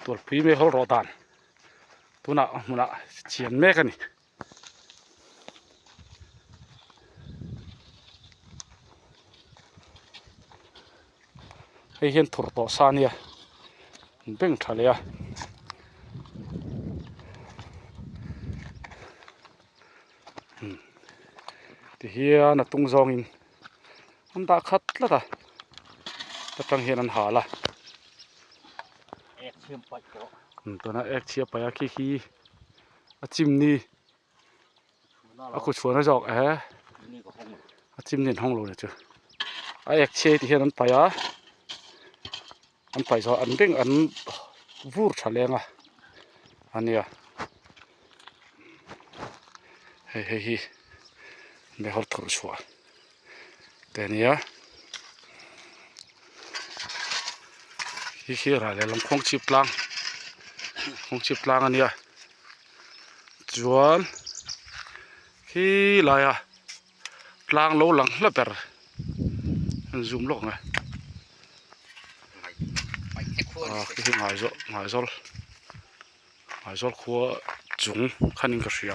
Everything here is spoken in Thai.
ตัวพี่ไม่เขารอดานตัวน่ะมันน่ะเฉียนแม่กันนี่ให้เห็นถั่วต่อซาเนี่ยเบ่งทะเลอ่ะที่เฮียน่ะตุงซองอินมันตาคัดละตาแต่ตั้งเฮียนันหาละเอกเชื่อมไปเจาะตัวน่ะเอกเชียไปอะขี้จิ้มนี่อะกูชวนนะจอกนี่ก็ห้องจิ้มเนี่ยห้องโลเลยจ้ะเอกเชียที่เฮียนันไปอ่ะอันไปซะอันเบ่งอันวูร์ทะเลงอ่ะอันนี้อ่ะเฮ้ยไม่ฮอดทรชัวแต่เนี่ยที่อะไรลำคงชิบลังอันนี้จวนที่ไรลังโลลังละเปอร์ซูมลงไงที่หายโซลขัวจุงคันนี้ก็เสีย